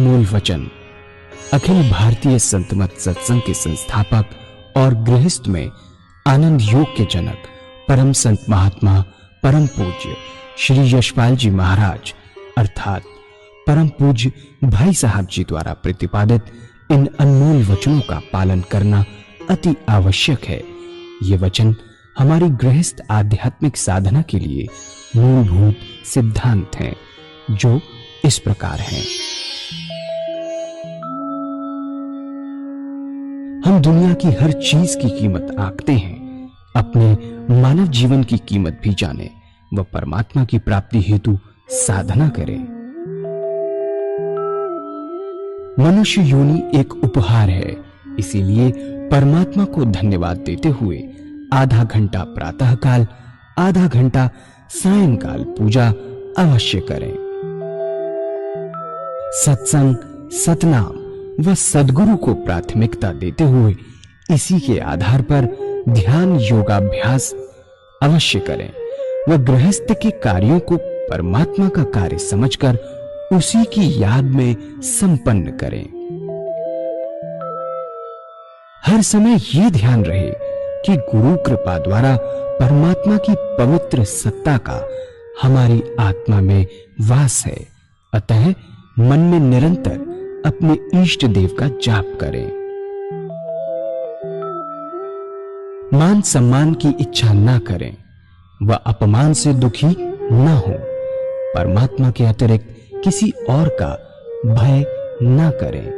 अनमोल वचन अखिल भारतीय संत मत सत्संग के संस्थापक और गृहस्थ में आनंद योग के जनक परम संत महात्मा परम पूज्य श्री यशपाल जी महाराज अर्थात परम पूज्य भाई साहब जी द्वारा प्रतिपादित इन अनमोल वचनों का पालन करना अति आवश्यक है। ये वचन हमारी गृहस्थ आध्यात्मिक साधना के लिए मूलभूत सिद्धांत हैं, जो इस प्रकार हैं। हम दुनिया की हर चीज की कीमत आंकते हैं, अपने मानव जीवन की कीमत भी जाने व परमात्मा की प्राप्ति हेतु साधना करें। मनुष्य योनि एक उपहार है, इसीलिए परमात्मा को धन्यवाद देते हुए आधा घंटा प्रातःकाल, आधा घंटा सायंकाल पूजा अवश्य करें। सत्संग, सतनाम व सद्गुरु को प्राथमिकता देते हुए इसी के आधार पर ध्यान योगाभ्यास अवश्य करें व गृहस्थ के कार्यों को परमात्मा का कार्य समझकर उसी की याद में संपन्न करें। हर समय ये ध्यान रहे कि गुरु कृपा द्वारा परमात्मा की पवित्र सत्ता का हमारी आत्मा में वास है, अतः मन में निरंतर अपने इष्ट देव का जाप करें। मान सम्मान की इच्छा ना करें व अपमान से दुखी ना हो। परमात्मा के अतिरिक्त किसी और का भय ना करें।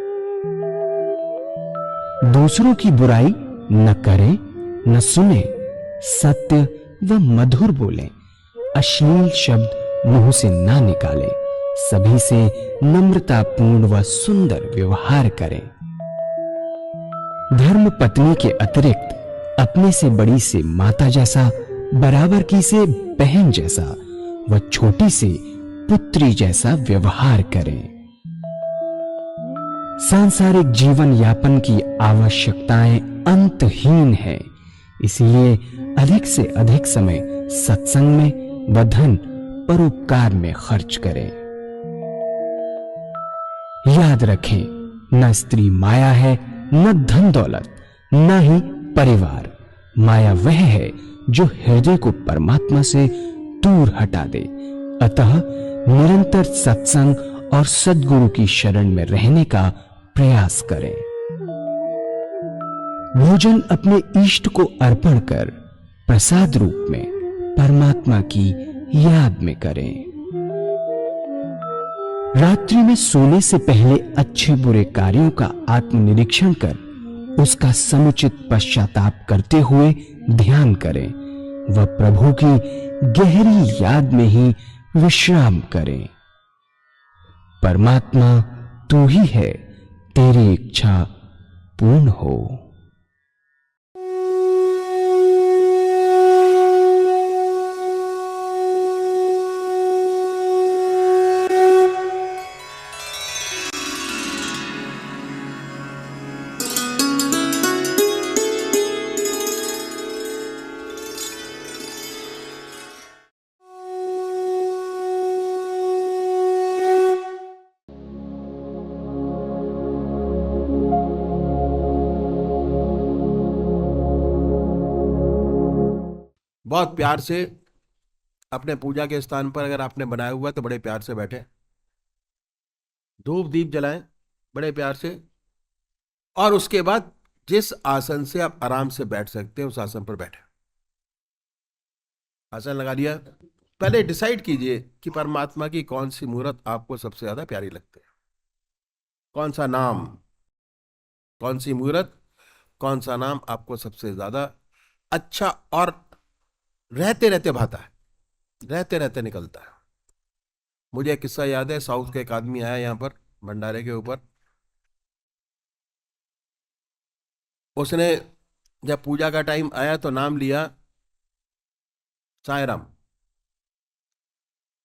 दूसरों की बुराई न करें, न सुने, सत्य व मधुर बोलें, अश्लील शब्द मुंह से ना निकालें, सभी से नम्रतापूर्ण व सुंदर व्यवहार करें। धर्म पत्नी के अतिरिक्त अपने से बड़ी से माता जैसा, बराबर की से बहन जैसा व छोटी से पुत्री जैसा व्यवहार करें। सांसारिक जीवन यापन की आवश्यकताएं अंतहीन है, इसलिए अधिक से अधिक समय सत्संग में व धन परोपकार में खर्च करें। याद रखें, न स्त्री माया है, न धन दौलत, न ही परिवार। माया वह है जो हृदय को परमात्मा से दूर हटा दे। अतः निरंतर सत्संग और सद्गुरु की शरण में रहने का प्रयास करें। भोजन अपने इष्ट को अर्पण कर प्रसाद रूप में परमात्मा की याद में करें। रात्रि में सोने से पहले अच्छे बुरे कार्यों का आत्मनिरीक्षण कर उसका समुचित पश्चाताप करते हुए ध्यान करें व प्रभु की गहरी याद में ही विश्राम करें। परमात्मा तू ही है, तेरी इच्छा पूर्ण हो। बहुत प्यार से अपने पूजा के स्थान पर अगर आपने बनाया हुआ है तो बड़े प्यार से बैठे, धूप दीप जलाएं बड़े प्यार से, और उसके बाद जिस आसन से आप आराम से बैठ सकते हैं उस आसन पर बैठे। आसन लगा लिया, पहले डिसाइड कीजिए कि परमात्मा की कौन सी मूर्त आपको सबसे ज्यादा प्यारी लगती है, कौन सा नाम, कौन सी मूर्त, कौन सा नाम आपको सबसे ज्यादा अच्छा और रहते रहते भाता है, रहते रहते निकलता है। मुझे एक किस्सा याद है, साउथ का एक आदमी आया यहां पर भंडारे के ऊपर। उसने जब पूजा का टाइम आया तो नाम लिया सायराम।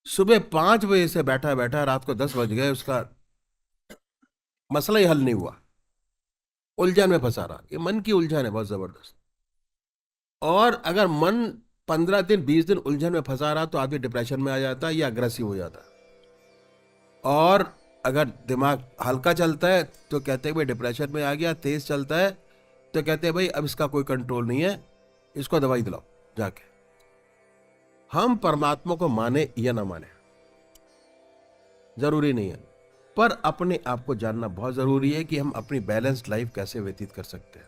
सुबह 5 बजे से बैठा बैठा रात को 10 बज गए, उसका मसला ही हल नहीं हुआ, उलझन में फंसा रहा। ये मन की उलझन है बहुत जबरदस्त, और अगर मन 15 दिन 20 दिन उलझन में फंसा रहा तो आदमी डिप्रेशन में आ जाता है या अग्रेसिव हो जाता है। और अगर दिमाग हल्का चलता है तो कहते हैं भाई डिप्रेशन में आ गया, तेज चलता है तो कहते हैं भाई अब इसका कोई कंट्रोल नहीं है, इसको दवाई दिलाओ जाके। हम परमात्मा को माने या ना माने जरूरी नहीं है, पर अपने आप को जानना बहुत जरूरी है कि हम अपनी बैलेंस्ड लाइफ कैसे व्यतीत कर सकते हैं।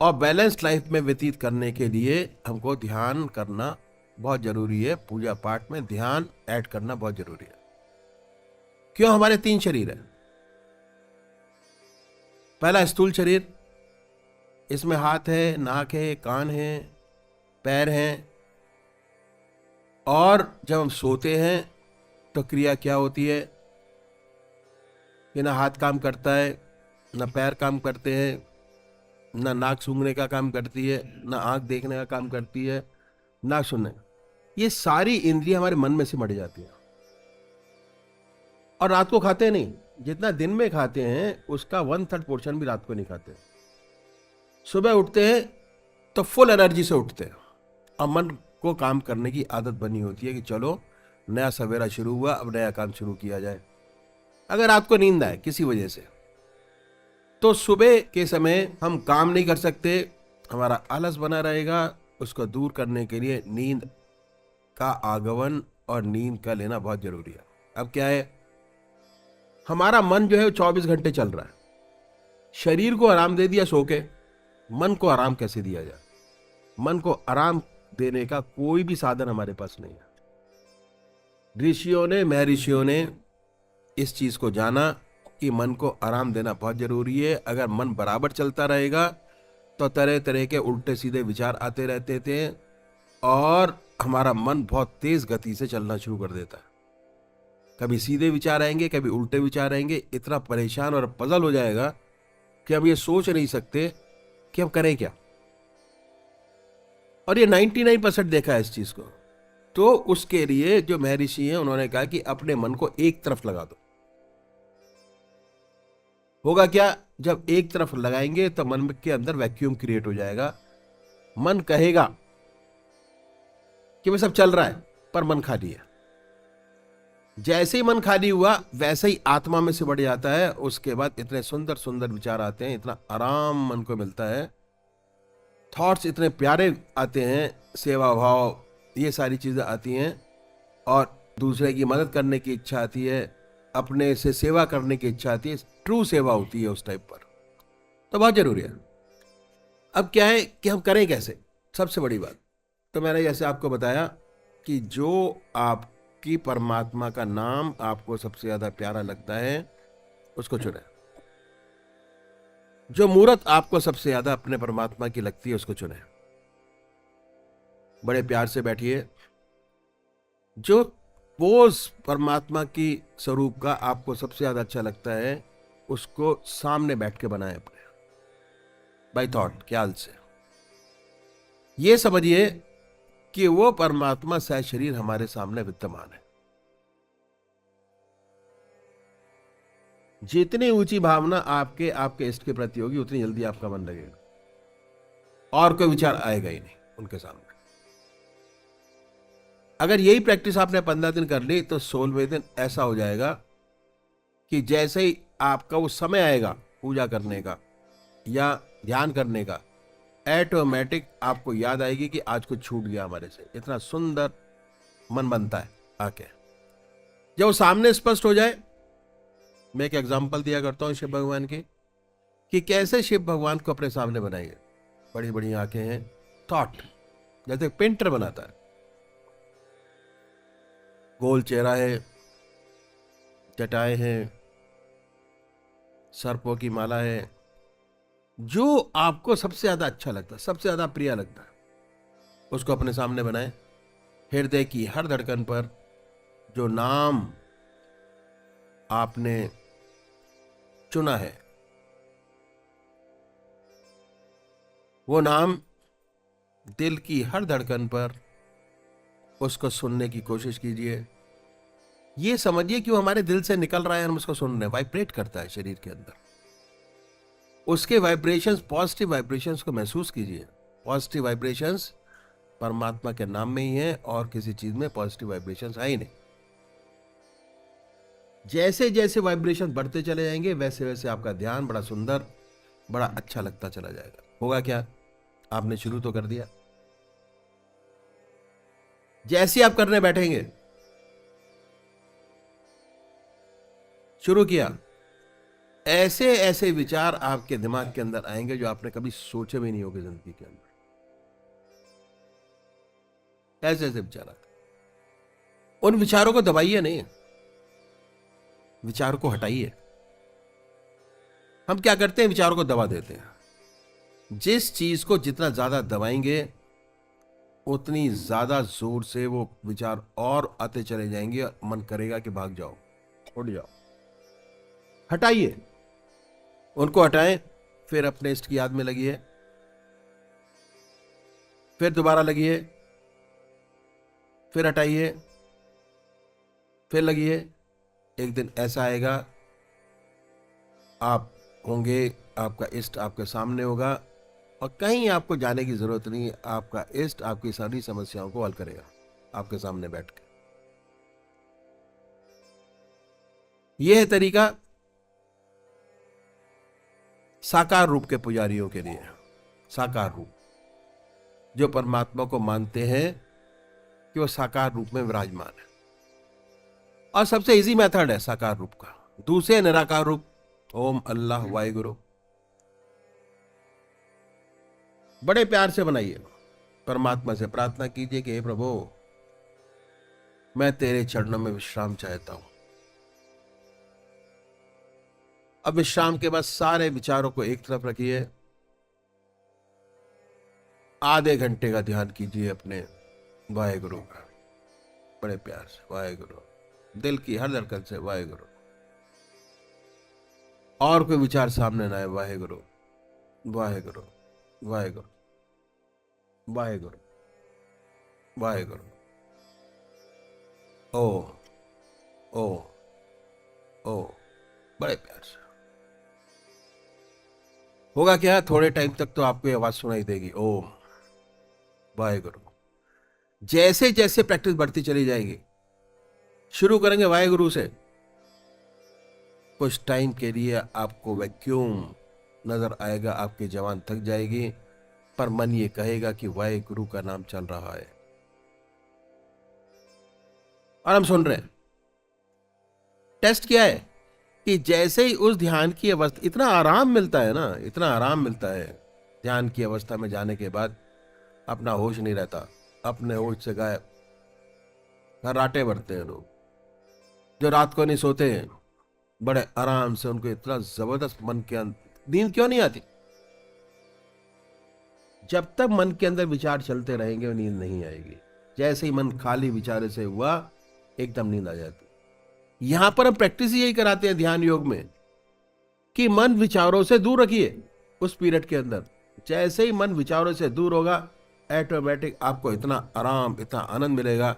और बैलेंस्ड लाइफ में व्यतीत करने के लिए हमको ध्यान करना बहुत जरूरी है। पूजा पाठ में ध्यान ऐड करना बहुत जरूरी है। क्यों? हमारे 3 शरीर है। पहला स्थूल शरीर, इसमें हाथ है, नाक है, कान है, पैर हैं। और जब हम सोते हैं तो क्रिया क्या होती है कि ना हाथ काम करता है, ना पैर काम करते हैं, ना नाक सूंघने का काम करती है, ना आंख देखने का काम करती है, ना सुनने। ये सारी इंद्रियां हमारे मन में से मर जाती हैं। और रात को खाते नहीं, जितना दिन में खाते हैं उसका 1/3 पोर्शन भी रात को नहीं खाते। सुबह उठते हैं तो फुल एनर्जी से उठते हैं और मन को काम करने की आदत बनी होती है कि चलो नया सवेरा शुरू हुआ, अब नया काम शुरू किया जाए। अगर रात को नींद आए किसी वजह से तो सुबह के समय हम काम नहीं कर सकते, हमारा आलस बना रहेगा। उसको दूर करने के लिए नींद का आगमन और नींद का लेना बहुत जरूरी है। अब क्या है, हमारा मन जो है 24 घंटे चल रहा है। शरीर को आराम दे दिया सो के, मन को आराम कैसे दिया जाए? मन को आराम देने का कोई भी साधन हमारे पास नहीं है। ऋषियों ने, महर्षियों ने इस चीज को जाना कि मन को आराम देना बहुत जरूरी है। अगर मन बराबर चलता रहेगा तो तरह तरह के उल्टे सीधे विचार आते रहते थे और हमारा मन बहुत तेज गति से चलना शुरू कर देता है। कभी सीधे विचार आएंगे, कभी उल्टे विचार आएंगे। इतना परेशान और पजल हो जाएगा कि हम ये सोच नहीं सकते कि हम करें क्या। और ये 99% देखा है इस चीज को। तो उसके लिए जो महर्षि हैं उन्होंने कहा कि अपने मन को एक तरफ लगा दो। होगा क्या, जब एक तरफ लगाएंगे तो मन के अंदर वैक्यूम क्रिएट हो जाएगा। मन कहेगा कि वह सब चल रहा है पर मन खाली है। जैसे ही मन खाली हुआ वैसे ही आत्मा में से बढ़ जाता है। उसके बाद इतने सुंदर सुंदर विचार आते हैं, इतना आराम मन को मिलता है, थॉट्स इतने प्यारे आते हैं, सेवा भाव, ये सारी चीजें आती हैं और दूसरे की मदद करने की इच्छा आती है, अपने से सेवा करने की इच्छा आती है। ट्रू सेवा होती है उस टाइप पर। तो बहुत जरूरी है। अब क्या है कि हम करें कैसे, सबसे बड़ी बात तो मैंने जैसे आपको बताया कि जो आपकी परमात्मा का नाम आपको सबसे ज्यादा प्यारा लगता है उसको चुने। जो मूर्त आपको सबसे ज्यादा अपने परमात्मा की लगती है उसको चुने। बड़े प्यार से बैठिए। जो पोज परमात्मा की स्वरूप का आपको सबसे ज्यादा अच्छा लगता है उसको सामने बैठ के बनाए अपने, बाय थॉट, ख्याल से। ये समझिए कि वो परमात्मा सह शरीर हमारे सामने विद्यमान है। जितनी ऊंची भावना आपके इष्ट के प्रति होगी उतनी जल्दी आपका मन लगेगा और कोई विचार आएगा ही नहीं उनके सामने। अगर यही प्रैक्टिस आपने 15 दिन कर ली तो 16वें दिन ऐसा हो जाएगा कि जैसे ही आपका वो समय आएगा पूजा करने का या ध्यान करने का, ऑटोमेटिक आपको याद आएगी कि आज कुछ छूट गया हमारे से। इतना सुंदर मन बनता है आके। जब वो सामने स्पष्ट हो जाए, मैं एक एग्जांपल दिया करता हूं शिव भगवान की कि कैसे शिव भगवान को अपने सामने बनाएंगे। बड़ी बड़ी आंखें हैं, थॉट जैसे पेंटर बनाता है, गोल चेहरा है, जटाएं हैं, सर्पों की माला है। जो आपको सबसे ज्यादा अच्छा लगता है, सबसे ज्यादा प्रिय लगता है, उसको अपने सामने बनाएं। हृदय की हर धड़कन पर जो नाम आपने चुना है वो नाम दिल की हर धड़कन पर उसको सुनने की कोशिश कीजिए। ये समझिए कि वो हमारे दिल से निकल रहा है, हम उसको सुन रहे हैं, वाइब्रेट करता है शरीर के अंदर। उसके वाइब्रेशंस, पॉजिटिव वाइब्रेशंस को महसूस कीजिए। पॉजिटिव वाइब्रेशंस परमात्मा के नाम में ही है और किसी चीज में पॉजिटिव वाइब्रेशंस है ही नहीं। जैसे जैसे वाइब्रेशन बढ़ते चले जाएंगे वैसे वैसे आपका ध्यान बड़ा सुंदर, बड़ा अच्छा लगता चला जाएगा। होगा क्या, आपने शुरू तो कर दिया। जैसे आप करने बैठेंगे, शुरू किया, ऐसे ऐसे विचार आपके दिमाग के अंदर आएंगे जो आपने कभी सोचे भी नहीं होंगे जिंदगी के अंदर। ऐसे ऐसे विचार आते, उन विचारों को दबाइए नहीं, विचारों को हटाइए। हम क्या करते हैं, विचारों को दबा देते हैं। जिस चीज को जितना ज्यादा दबाएंगे उतनी ज्यादा जोर से वो विचार और आते चले जाएंगे और मन करेगा कि भाग जाओ, उड़ जाओ। हटाइए, उनको हटाएं, फिर अपने इष्ट की याद में लगिए, फिर दोबारा लगिए, फिर हटाइए, फिर लगिए। एक दिन ऐसा आएगा, आप होंगे, आपका इष्ट आपके सामने होगा और कहीं आपको जाने की जरूरत नहीं, आपका इष्ट आपकी सारी समस्याओं को हल करेगा आपके सामने बैठ के। यह है तरीका साकार रूप के पुजारियों के लिए। साकार रूप, जो परमात्मा को मानते हैं कि वो साकार रूप में विराजमान है। और सबसे इजी मेथड है साकार रूप का। दूसरे निराकार रूप, ओम अल्लाह वाहिगुरु, बड़े प्यार से बनाइए। परमात्मा से प्रार्थना कीजिए कि हे प्रभु, मैं तेरे चरणों में विश्राम चाहता हूं। अब विश्राम के बाद सारे विचारों को एक तरफ रखिए, आधे घंटे का ध्यान कीजिए अपने वाहेगुरु का, बड़े प्यार से वाहेगुरु, दिल की हर धड़कन से वाहेगुरु। और कोई विचार सामने ना आए, वाहेगुरु वाहेगुरु वाहेगुरु वाहेगुरु वाहेगुरु। ओ ओ ओ, बड़े प्यार से। होगा क्या, थोड़े टाइम तक तो आपको ये आवाज सुनाई देगी, ओम वाहेगुरु। जैसे जैसे प्रैक्टिस बढ़ती चली जाएगी, शुरू करेंगे वाहेगुरु से, कुछ टाइम के लिए आपको वैक्यूम नजर आएगा, आपकी जवान थक जाएगी, पर मन ये कहेगा कि वाहेगुरु का नाम चल रहा है। और हम सुन रहे हैं, टेस्ट किया है कि जैसे ही उस ध्यान की अवस्था, इतना आराम मिलता है ना, इतना आराम मिलता है ध्यान की अवस्था में जाने के बाद, अपना होश नहीं रहता, अपने होश से गायब। घर्राटे भरते हैं लोग जो रात को नहीं सोते हैं, बड़े आराम से, उनको इतना जबरदस्त मन के अंदर नींद क्यों नहीं आती? जब तक मन के अंदर विचार चलते रहेंगे नींद नहीं आएगी। जैसे ही मन खाली विचार से हुआ, एकदम नींद आ जाती। यहां पर हम प्रैक्टिस यही कराते हैं ध्यान योग में कि मन विचारों से दूर रखिए उस पीरियड के अंदर। जैसे ही मन विचारों से दूर होगा, ऑटोमेटिक आपको इतना आराम, इतना आनंद मिलेगा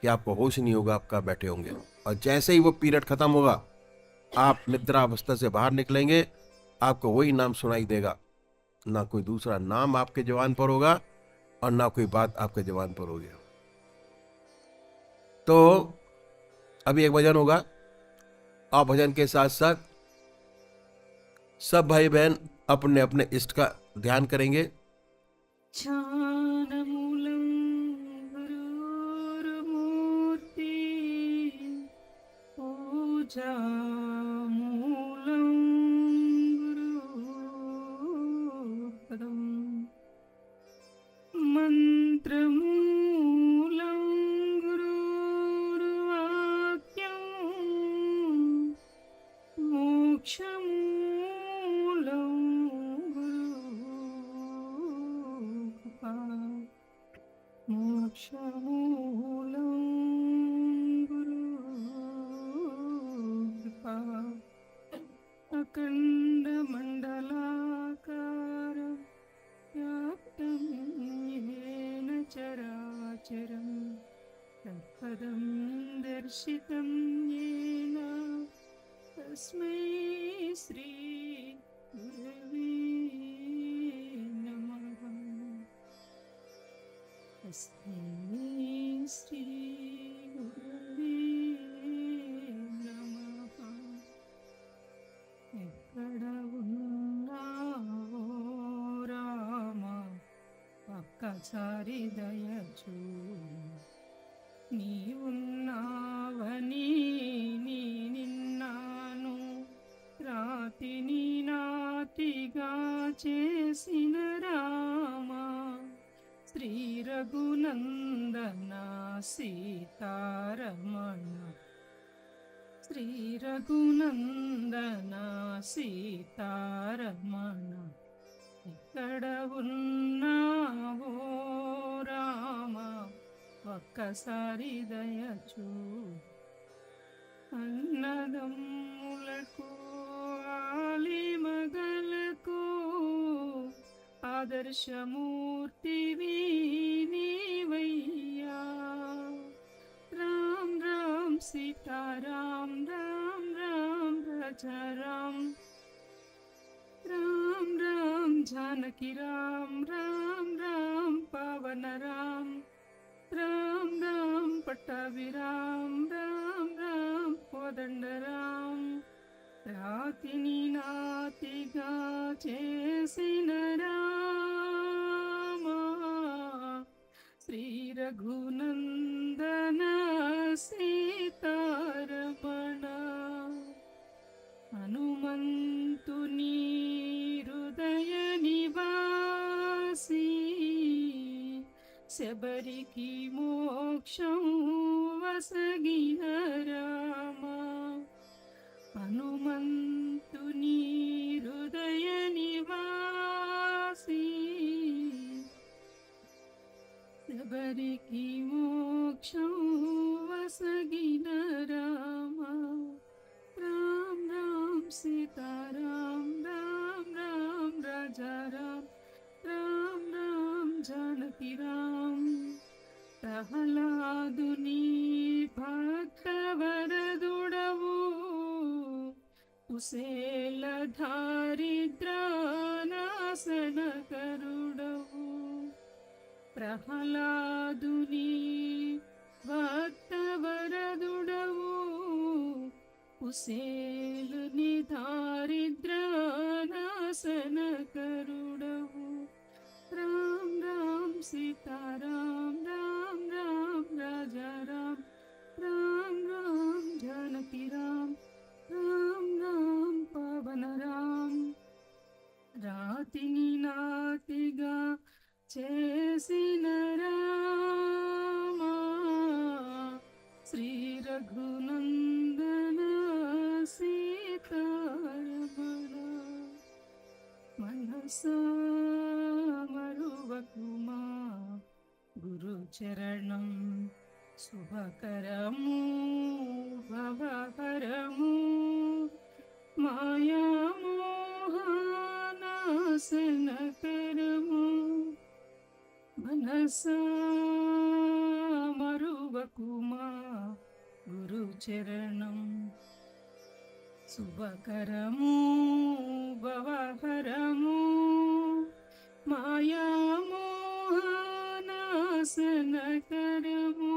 कि आपको होश नहीं होगा, आपका बैठे होंगे। और जैसे ही वो पीरियड खत्म होगा, आप निद्रा अवस्था से बाहर निकलेंगे, आपको वही नाम सुनाई देगा। ना कोई दूसरा नाम आपके जवान पर होगा और ना कोई बात आपके जवान पर होगी। तो अभी एक भजन होगा और भजन के साथ साथ सब भाई बहन अपने अपने इष्ट का ध्यान करेंगे। ध्यानमूलं गुरुर्मूर्ति पूजामूलं गुरुपदं मन्त्रमूलं गुरुर्वाक्यं मोक्षमूलं गुरुकृपा मोक्षमूलं गुरुकृपा अखण्डमण्डलाकारं व्याप्तं येन चराचरं तत्पदं दर्शितं येन तस्मै श्री गुरवे नमः। तस्मै श्री गुरवे नमः। ఒక్కసారి దయచూ నీవున్నావని నీ నిన్నాను రాతిని నాతిగా చేసిన రామా శ్రీ రఘునందన సీతారమణ శ్రీ రఘునందన సీతారమణ ఎక్కడ ఉన్నావో రామ ఒక్కసారి దయచూ అన్నదమ్ములకు ఆలిమగలకు ఆదర్శమూర్తివి నీవయ్యా రామ్ రామ్ సీతారాం రామ్ రామ్ రాజారాం రామ్ రామ్ జానకి రామ్ రామ్ రామ్ పవన రామ్ రామ్ రామ్ పట్టాభిరామ్ రామ్ రామ్ కోదండ రామ్ రాతిని నాతిగా చేసిన రామా శ్రీ రఘునందన సీతారమణ హనుమంతుని హృదయ నివాసి శబరికి మోక్షం వసగిన రామా హనుమంతుని హృదయ నివాసి శబరికి మోక్షం వసగిన రామా రామ్ రామ్ సీతారాం రామ్ రామ్ రాజారాం రామ్ రామ్ జానకి రామ్ ప్రహ్లాదుని భక్తవరదుడవు కుశేల దారిద్రానాశన కరుడవు ప్రహ్లాదుని భక్తవరదుడవు కుశేలుని దారిద్రానాశన కరుడవు రామ్ రామ్ సీతారాం రామ్ రామ్ రాజారాం రామ్ రామ్ జానకి రామ్ రామ్ రామ్ పవన రామ్ రాతిని నాతిగా చేసిన రామా శ్రీ రఘునందన సీతారమణ మనసా మరువకుమా గురు చరణం శుభకరము భవహరము మాయామోహనాశనకరము మనసా మరువకుమా గురు చరణం శుభకరము భవహరము మాయామోహనాశనకరము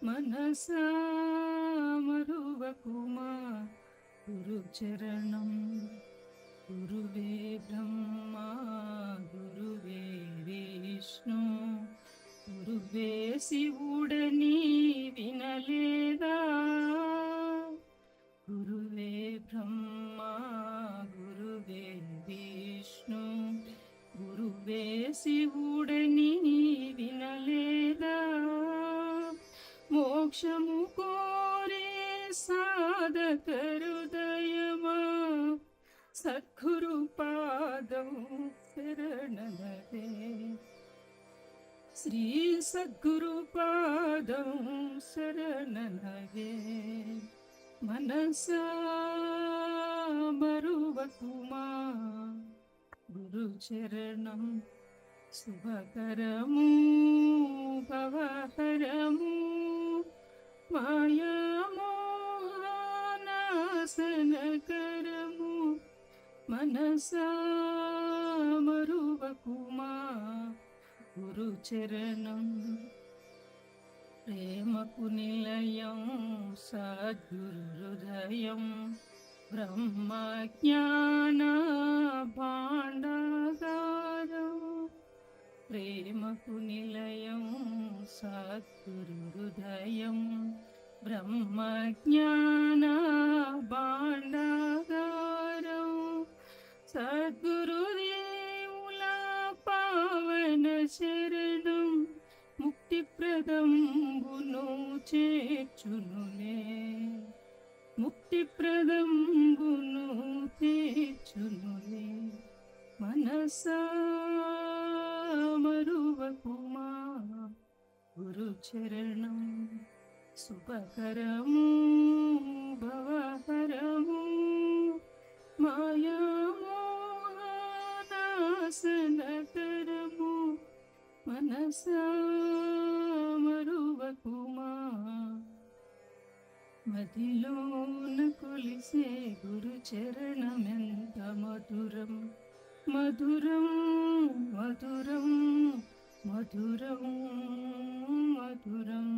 మనసా మరువకుమా గురు చరణం గురువే బ్రహ్మా గురువే విష్ణు గురువే శివుడని వినలేదా గురువే బ్రహ్మా గురువే విష్ణు గురువే శివుడని వినలేదా మోక్షము కోరే సాధక హృదయమా సద్గురు పాదం శరణనదే శ్రీ సద్గురు పాదం శరణనదే మనసా మరువకుమా గురు చరణం శుభకరము భవహరము మాయామోహనాశనకరము మనసా మరువకుమా గురు చరణం ప్రేమకు నిలయం సద్గురు హృదయం బ్రహ్మ జ్ఞాన భాండాగారం ప్రేమకు నిలయం సద్గురు హృదయం బ్రహ్మజ్ఞాన భాండాగారం సద్గురుదేవుల పావన శరణం ముక్తిప్రదంబును చేర్చునులే ముక్తిప్రదంబును చేర్చునులే మనసా మరువకుమా గురు చరణం శుభకరము భవహరము మాయామోహనాశనకరము మనసా మరువకుమా మదిలోన కొలిసే గురు చరణమెంత మధురం మధురం మధురం మధురం మధురం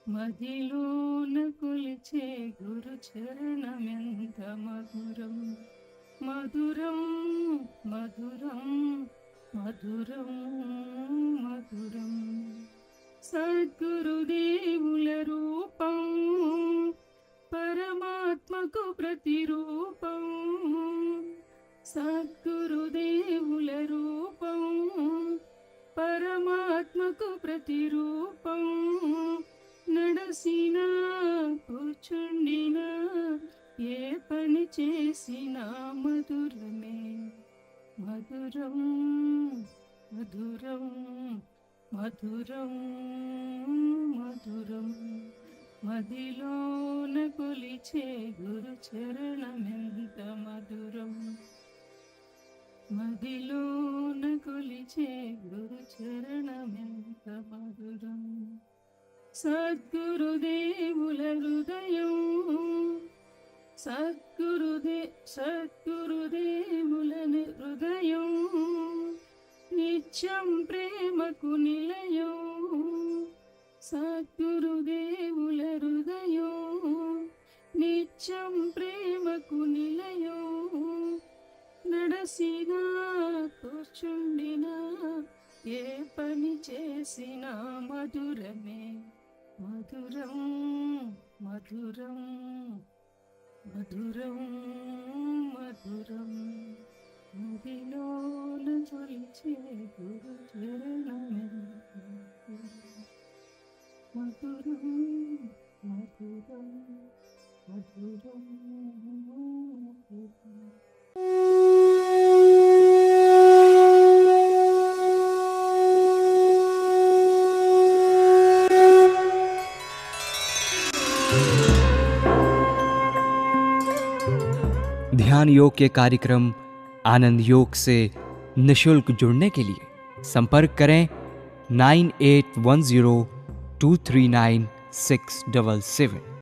మదిలోన కొలిచే గురు చరణమెంత మధురం మధురం మధురం మధురం మధురం సద్గురుదేవుల రూపం పరమాత్మకు ప్రతిరూపం సద్గురుదేవుల రూపం పరమాత్మకు ప్రతిరూపం నడసినా కూర్చుండినా ఏ పని చేసినా మధురమే మధురం మధురం మధురం మధురం మదిలోన కొలిచే గురు చరణమెంత మధురం మదిలోన కొలిచే గురు చరణమెంత మధురం సద్గురుదేవుల హృదయం సద్గురుదేవుల హృదయం నిత్యం ప్రేమకు నిలయం సద్గురుదేవుల హృదయం నిత్యం ప్రేమకు నిలయం నడసినా కూర్చుండినా ఏ పని చేసినా మధురమే మధురం మధురం మధురం మధురం మదిలోన కొలిచే గురు చరణమెంత మధురం మధురం మధురం మధురం ध्यान योग के कार्यक्रम आनंद योग से निशुल्क जुड़ने के लिए संपर्क करें 9810239677।